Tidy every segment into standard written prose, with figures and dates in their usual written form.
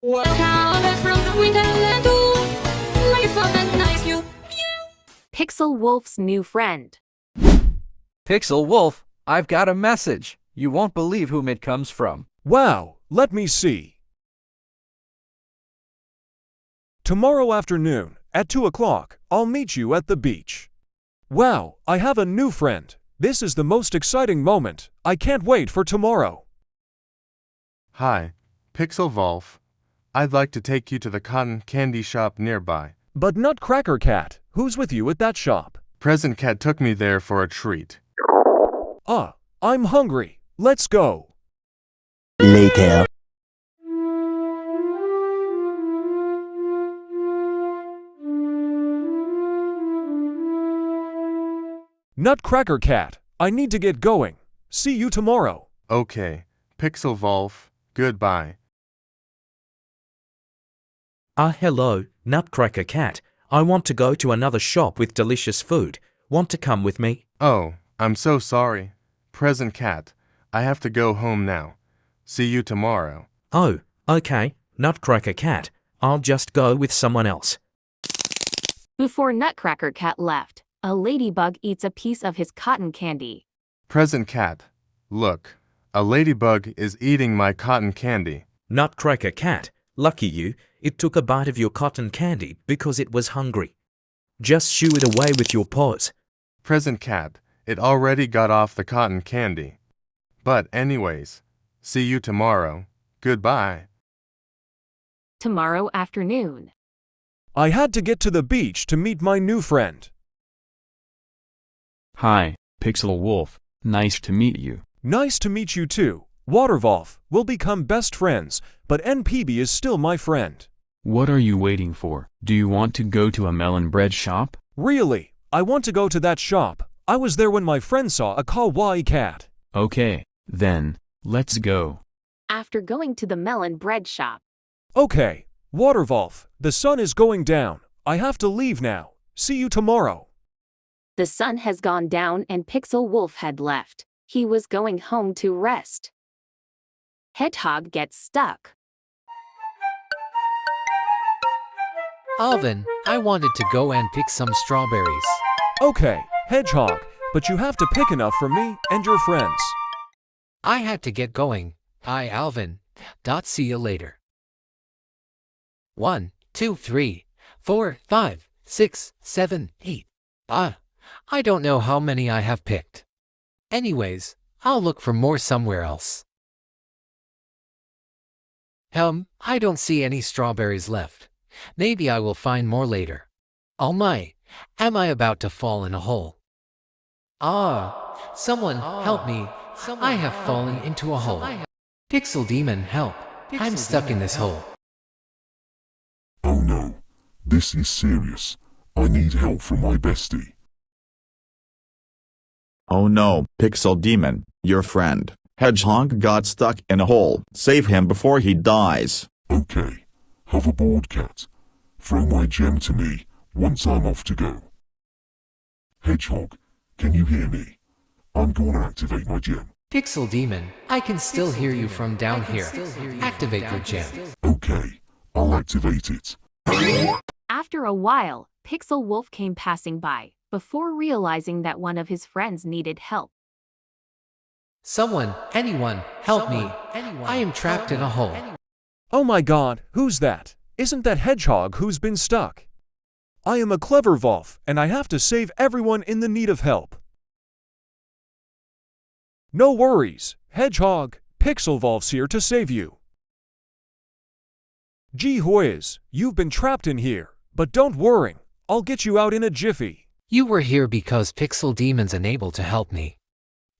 What happened from the winterland to life of a nice you? Pixel Wolf's new friend. Pixel Wolf, I've got a message. You won't believe whom it comes from. Wow, let me see. Tomorrow afternoon, at 2 o'clock, I'll meet you at the beach. Wow, I have a new friend. This is the most exciting moment. I can't wait for tomorrow. Hi, Pixel Wolf. I'd like to take you to the cotton candy shop nearby. But Nutcracker Cat, who's with you at that shop? Present Cat took me there for a treat. Ah, I'm hungry. Let's go. Later. Nutcracker Cat, I need to get going. See you tomorrow. Okay, Pixel Wolf, goodbye. Hello, Nutcracker Cat. I want to go to another shop with delicious food. Want to come with me? Oh, I'm so sorry. Present Cat, I have to go home now. See you tomorrow. Oh, okay, Nutcracker Cat. I'll just go with someone else. Before Nutcracker Cat left, a ladybug eats a piece of his cotton candy. Present Cat, look, a ladybug is eating my cotton candy. Nutcracker Cat, lucky you, it took a bite of your cotton candy because it was hungry. Just shoo it away with your paws. Present Cat, it already got off the cotton candy. But anyways, see you tomorrow. Goodbye. Tomorrow afternoon. I had to get to the beach to meet my new friend. Hi, Pixel Wolf. Nice to meet you. Nice to meet you too. Waterwolf, we'll become best friends, but NPB is still my friend. What are you waiting for? Do you want to go to a melon bread shop? Really, I want to go to that shop. I was there when my friend saw a kawaii cat. Okay, then, let's go. After going to the melon bread shop. Okay, Waterwolf, the sun is going down. I have to leave now. See you tomorrow. The sun has gone down and Pixel Wolf had left. He was going home to rest. Hedgehog gets stuck. Alvin, I wanted to go and pick some strawberries. Okay, Hedgehog, but you have to pick enough for me and your friends. I had to get going. Hi, Alvin. See you later. 1, 2, 3, 4, 5, 6, 7, 8. I don't know how many I have picked. Anyways, I'll look for more somewhere else. I don't see any strawberries left. Maybe I will find more later. Oh my, am I about to fall in a hole? Someone help me. I have fallen into a hole. Pixel Demon, help. I'm stuck in this hole. Oh no, this is serious. I need help from my bestie. Oh no, Pixel Demon, your friend, Hedgehog got stuck in a hole. Save him before he dies. Okay, Hoverboard Cat, throw my gem to me once I'm off to go. Hedgehog, can you hear me? I'm gonna activate my gem. Pixel Demon, I can still hear you from down here. Activate your gem. Okay, I'll activate it. After a while, Pixel Wolf came passing by, before realizing that one of his friends needed help. Someone, anyone, help me. I am trapped in a hole. Oh my god, who's that? Isn't that Hedgehog who's been stuck? I am a clever Wolf, and I have to save everyone in the need of help. No worries, Hedgehog, Pixel Wolf's here to save you. Gee whiz, you've been trapped in here, but don't worry, I'll get you out in a jiffy. You were here because Pixel Demon's unable to help me.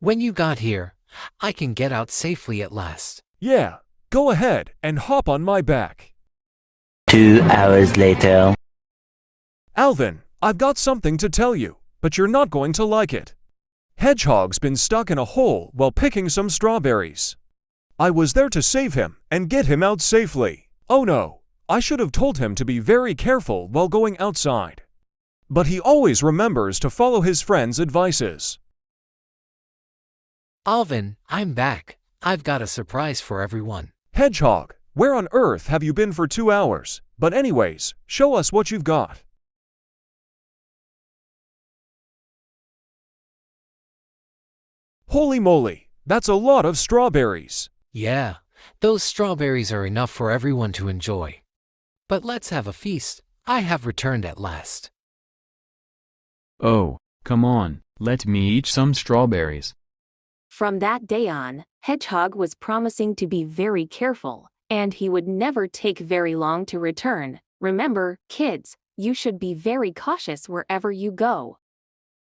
When you got here, I can get out safely at last. Yeah, go ahead and hop on my back. 2 hours later. Alvin, I've got something to tell you, but you're not going to like it. Hedgehog's been stuck in a hole while picking some strawberries. I was there to save him and get him out safely. Oh no, I should have told him to be very careful while going outside. But he always remembers to follow his friends' advices. Alvin, I'm back. I've got a surprise for everyone. Hedgehog, Where on earth have you been for 2 hours? But anyways, show us what you've got. Holy moly, that's a lot of strawberries. Yeah, those strawberries are enough for everyone to enjoy. But let's have a feast. I have returned at last. Oh, come on, let me eat some strawberries. From that day on, Hedgehog was promising to be very careful, and he would never take very long to return. Remember, kids, you should be very cautious wherever you go.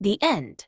The end.